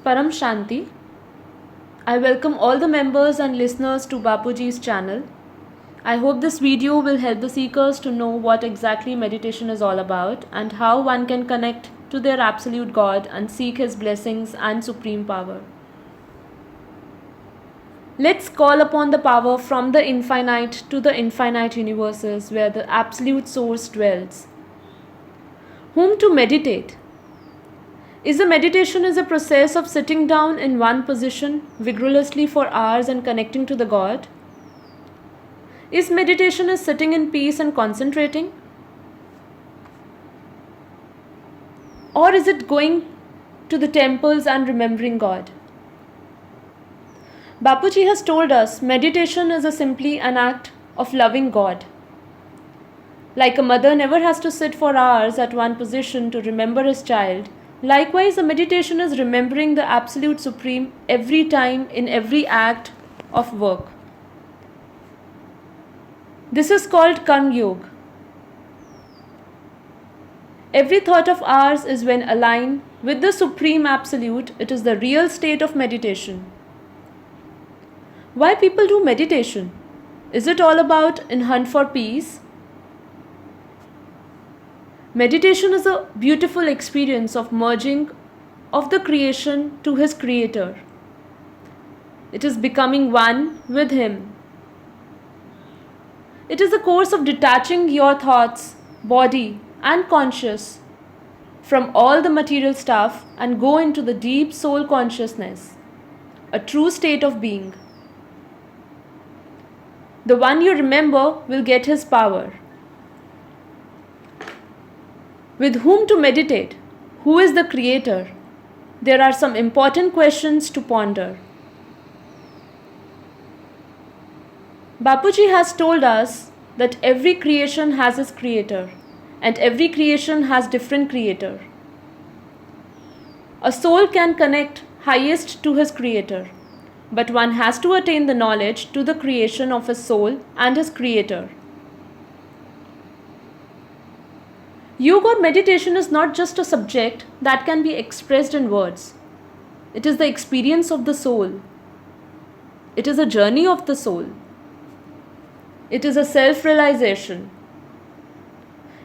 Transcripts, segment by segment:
Param Shanti. I welcome all the members and listeners to Bapuji's channel. I hope this video will help the seekers to know what exactly meditation is all about and how one can connect to their absolute God and seek His blessings and supreme power. Let's call upon the power from the infinite to the infinite universes where the absolute source dwells. Whom to meditate? Is a meditation a process of sitting down in one position vigorously for hours and connecting to the God? Is meditation sitting in peace and concentrating? Or is it going to the temples and remembering God? Bapuji has told us meditation is simply an act of loving God. Like a mother never has to sit for hours at one position to remember his child, likewise, a meditation is remembering the Absolute Supreme every time in every act of work. This is called Karma Yoga. Every thought of ours is when aligned with the Supreme Absolute, it is the real state of meditation. Why people do meditation? Is it all about in hunt for peace? Meditation is a beautiful experience of merging of the creation to his creator. It is becoming one with him. It is a course of detaching your thoughts, body and conscious from all the material stuff and go into the deep soul consciousness, a true state of being. The one you remember will get his power. With whom to meditate? Who is the creator? There are some important questions to ponder. Bapuji has told us that every creation has its creator and every creation has different creator. A soul can connect highest to his creator, but one has to attain the knowledge to the creation of his soul and his creator. Yoga or meditation is not just a subject that can be expressed in words. It is the experience of the soul. It is a journey of the soul. It is a self-realization.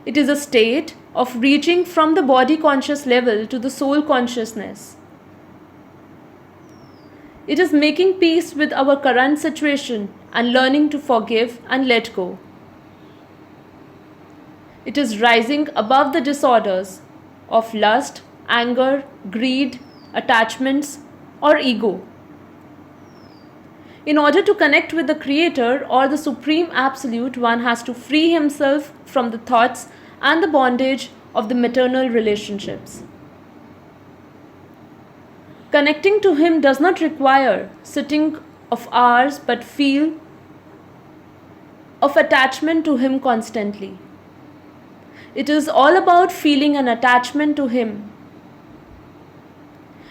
It is a state of reaching from the body conscious level to the soul consciousness. It is making peace with our current situation and learning to forgive and let go. It is rising above the disorders of lust, anger, greed, attachments, or ego. In order to connect with the Creator or the Supreme Absolute, one has to free himself from the thoughts and the bondage of the maternal relationships. Connecting to Him does not require sitting of hours but feel of attachment to Him constantly. It is all about feeling an attachment to Him.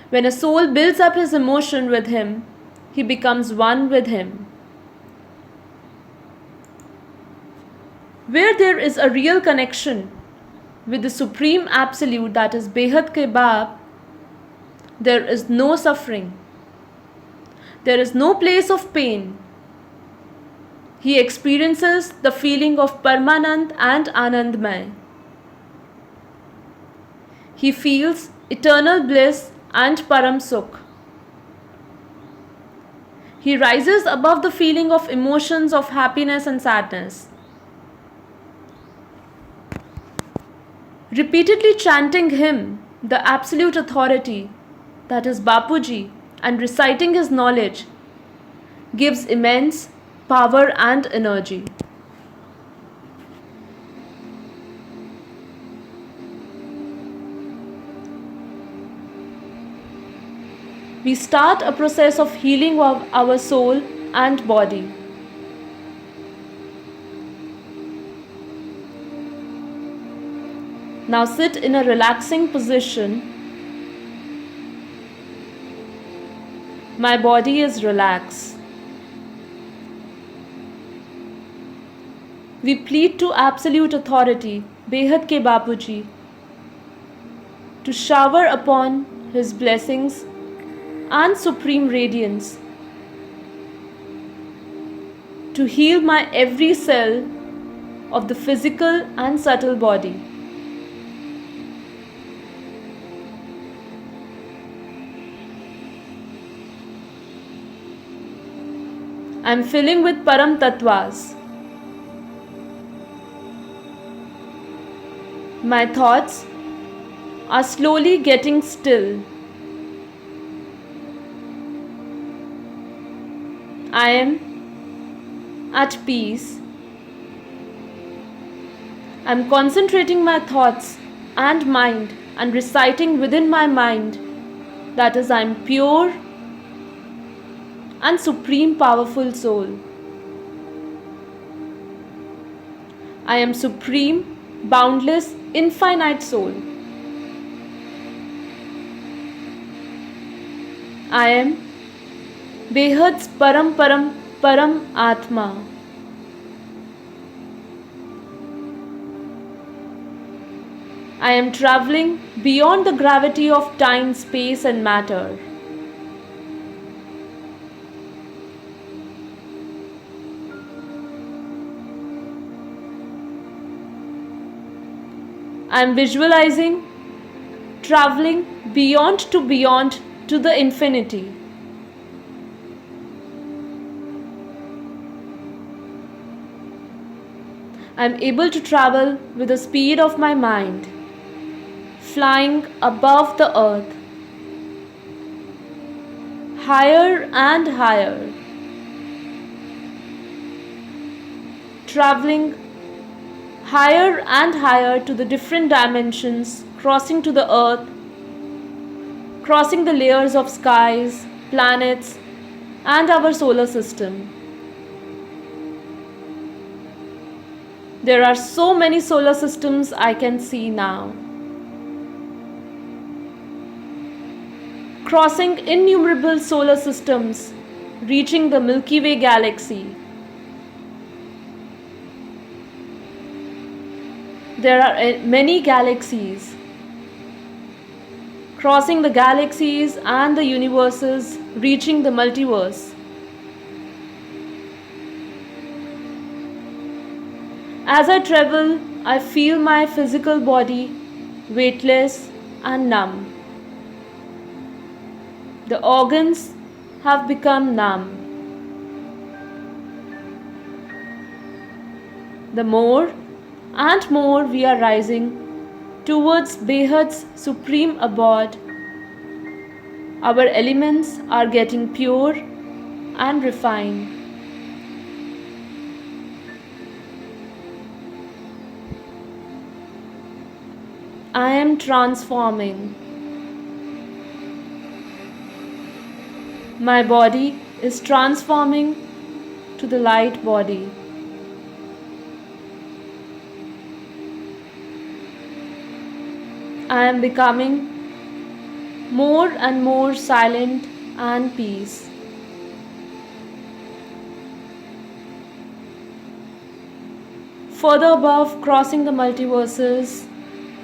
When a soul builds up his emotion with Him, he becomes one with Him. Where there is a real connection with the Supreme Absolute, that is Behad Ke Baap, there is no suffering. There is no place of pain. He experiences the feeling of Paramanand and Anandmay. He feels eternal bliss and Param Sukh. He rises above the feeling of emotions of happiness and sadness. Repeatedly chanting Him, the absolute authority, that is Bapuji, and reciting his knowledge gives immense power and energy. We start a process of healing of our soul and body. Now sit in a relaxing position. My body is relaxed. We plead to Absolute Authority, Behad Ke Bapuji, to shower upon His blessings and supreme radiance to heal my every cell of the physical and subtle body. I am filling with Param Tattvas. My thoughts are slowly getting still. I am at peace. I am concentrating my thoughts and mind and reciting within my mind that is, I am pure and supreme powerful soul. I am supreme, boundless, infinite soul. I am Behad's Param Param Param Atma. I am traveling beyond the gravity of time, space and matter. I am visualizing traveling beyond to the infinity. I am able to travel with the speed of my mind, flying above the earth, higher and higher, traveling higher and higher to the different dimensions, crossing to the earth, crossing the layers of skies, planets, and our solar system. There are so many solar systems I can see now. Crossing innumerable solar systems, reaching the Milky Way galaxy. There are many galaxies. Crossing the galaxies and the universes, reaching the multiverse. As I travel, I feel my physical body weightless and numb. The organs have become numb. The more and more we are rising towards Behad's supreme abode, our elements are getting pure and refined. I am transforming. My body is transforming to the light body. I am becoming more and more silent and peace. Further above, crossing the multiverses,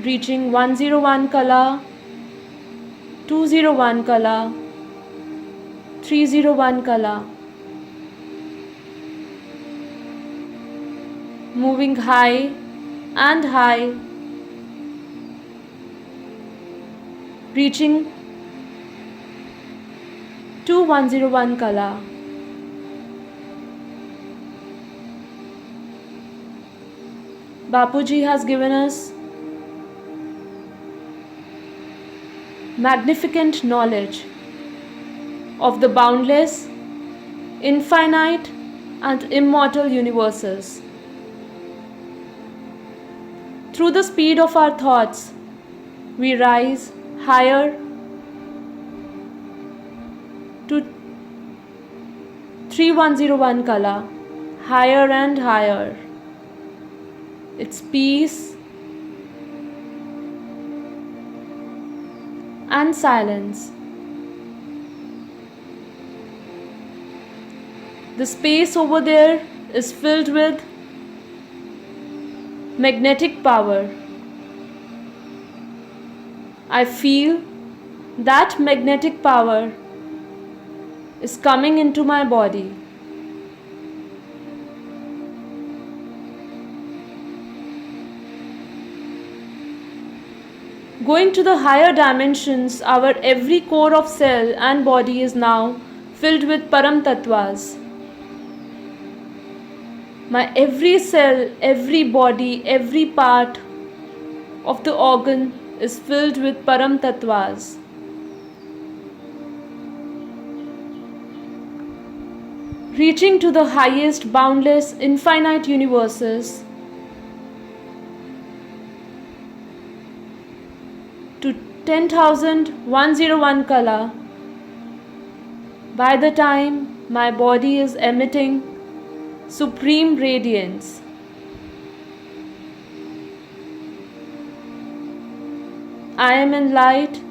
reaching 101 Kala, 201 Kala, 301 Kala. Moving high and high, reaching 2101 Kala. Bapuji has given us magnificent knowledge of the boundless, infinite and immortal universes. Through the speed of our thoughts, we rise higher to 3101 Kala, higher and higher. It's peace and silence. The space over there is filled with magnetic power. I feel that magnetic power is coming into my body. Going to the higher dimensions, our every core of cell and body is now filled with Param Tattvas. My every cell, every body, every part of the organ is filled with Param Tattvas. Reaching to the highest, boundless, infinite universes, to 10,101 Kala, by the time my body is emitting supreme radiance. I am in light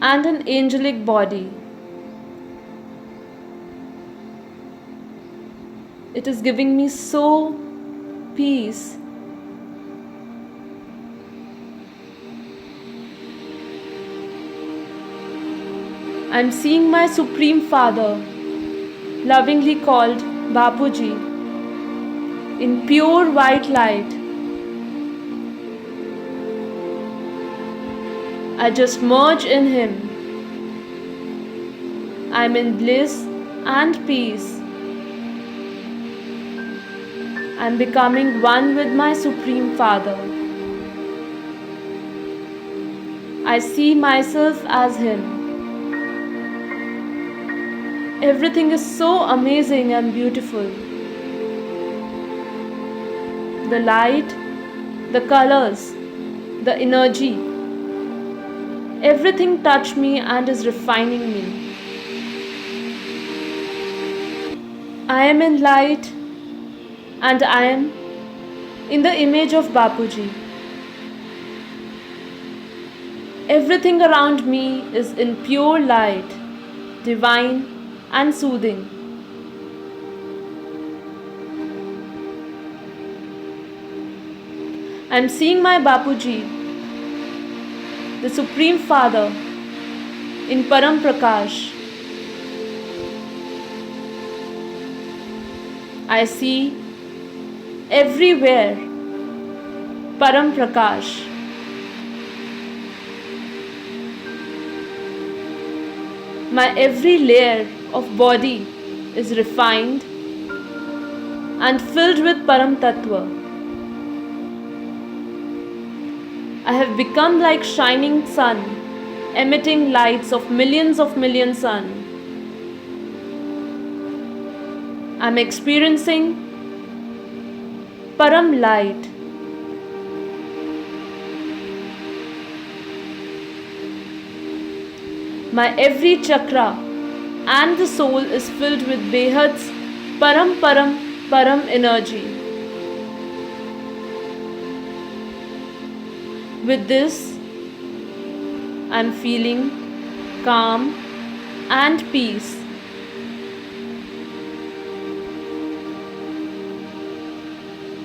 and an angelic body. It is giving me so peace. I am seeing my Supreme Father, lovingly called Bapuji, in pure white light. I just merge in Him. I am in bliss and peace. I am becoming one with my Supreme Father. I see myself as Him. Everything is so amazing and beautiful. The light, the colors, the energy, everything touched me and is refining me. I am in light and I am in the image of Bapuji. Everything around me is in pure light, divine and soothing. I am seeing my Bapuji, the Supreme Father, in Param Prakash. I see everywhere Param Prakash. My every layer of body is refined and filled with Param Tattva. I have become like shining sun, emitting lights of millions sun. I am experiencing Param light. My every chakra and the soul is filled with Behad's Param energy. With this, I am feeling calm and peace.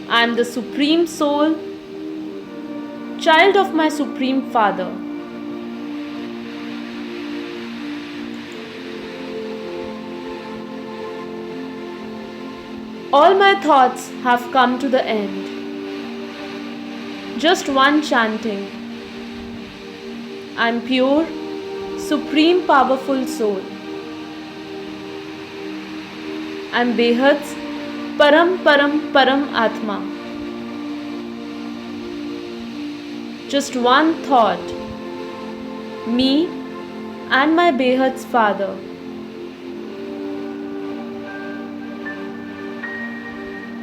I am the Supreme Soul, child of my Supreme Father. All my thoughts have come to the end. Just one chanting. I am pure, supreme, powerful soul. I am Behad's Param Atma. Just one thought. Me and my Behad's Father.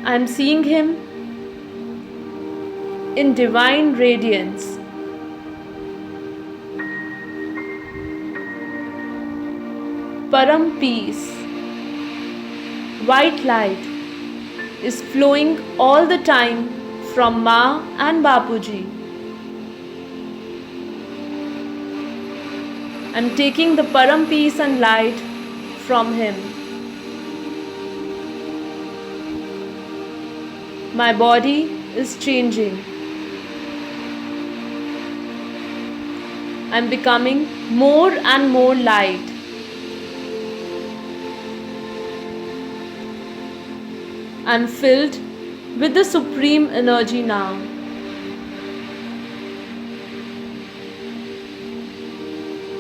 I am seeing Him in divine radiance. Param peace, white light is flowing all the time from Ma and Bapuji. I am taking the Param peace and light from Him. My body is changing. I am becoming more and more light, I'm filled with the supreme energy now.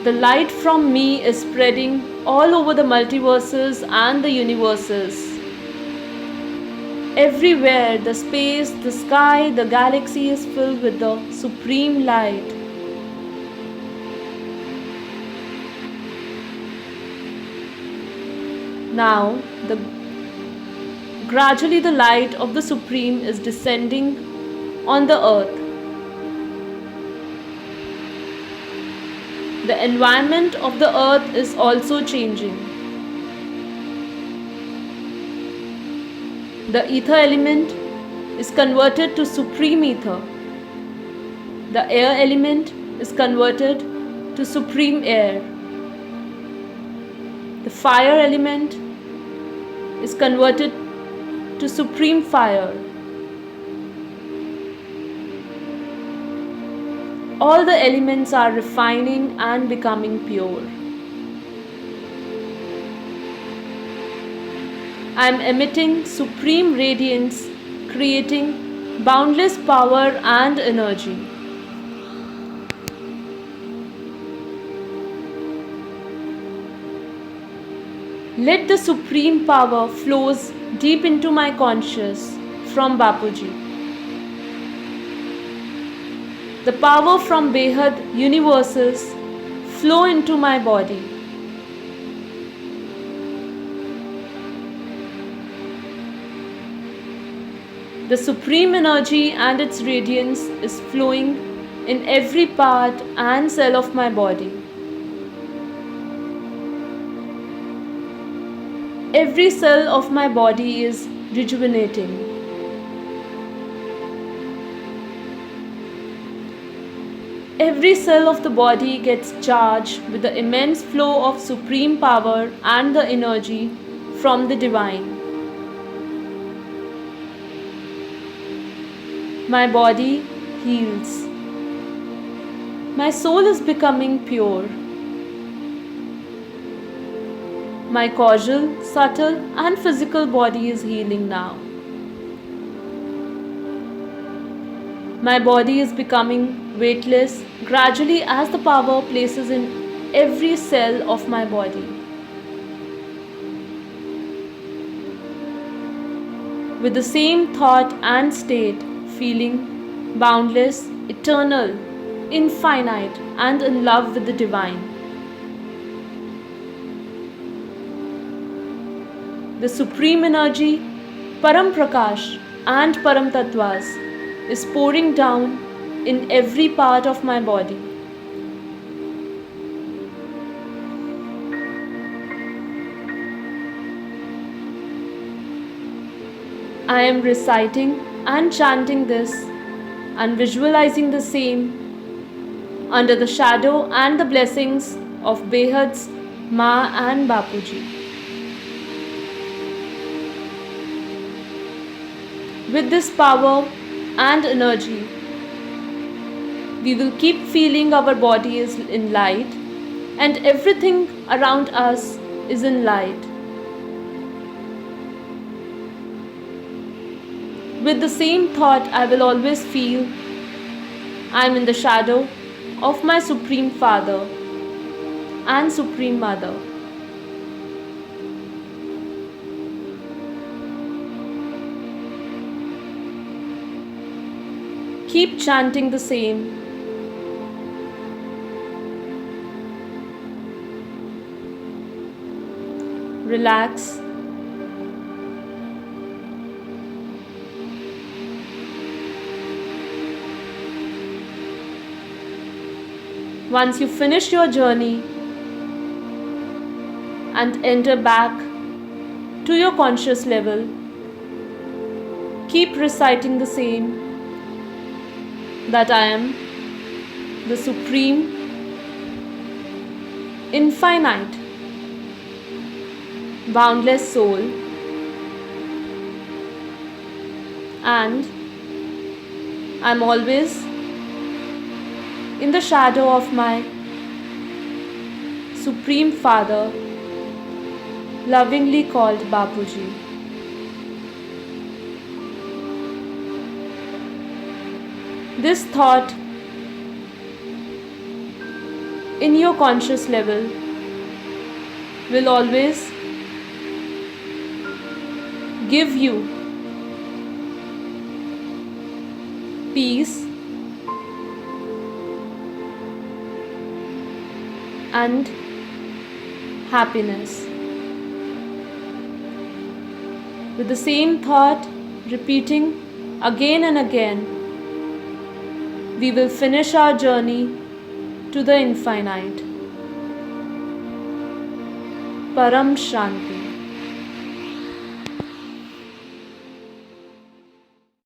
The light from me is spreading all over the multiverses and the universes. Everywhere, the space, the sky, the galaxy is filled with the supreme light. Now, gradually the light of the Supreme is descending on the earth. The environment of the earth is also changing. The ether element is converted to supreme ether. The air element is converted to supreme air. The fire element is converted to supreme fire. All the elements are refining and becoming pure. I am emitting supreme radiance, creating boundless power and energy. Let the supreme power flows deep into my conscious from Bapuji. The power from Behad universes flow into my body. The supreme energy and its radiance is flowing in every part and cell of my body. Every cell of my body is rejuvenating. Every cell of the body gets charged with the immense flow of supreme power and the energy from the divine. My body heals. My soul is becoming pure. My causal, subtle and physical body is healing now. My body is becoming weightless gradually as the power places in every cell of my body. With the same thought and state, feeling boundless, eternal, infinite and in love with the divine. The supreme energy, Param Prakash and Param Tattvas is pouring down in every part of my body. I am reciting and chanting this and visualizing the same under the shadow and the blessings of Behad's Ma and Bapuji. With this power and energy, we will keep feeling our body is in light and everything around us is in light. With the same thought, I will always feel I am in the shadow of my Supreme Father and Supreme Mother. Keep chanting the same. Relax. Once you finish your journey and enter back to your conscious level, keep reciting the same, that I am the supreme, infinite, boundless soul, and I'm always in the shadow of my Supreme Father, lovingly called Bapuji. This thought in your conscious level will always give you peace and happiness. With the same thought repeating again and again, we will finish our journey to the infinite. Param Shanti.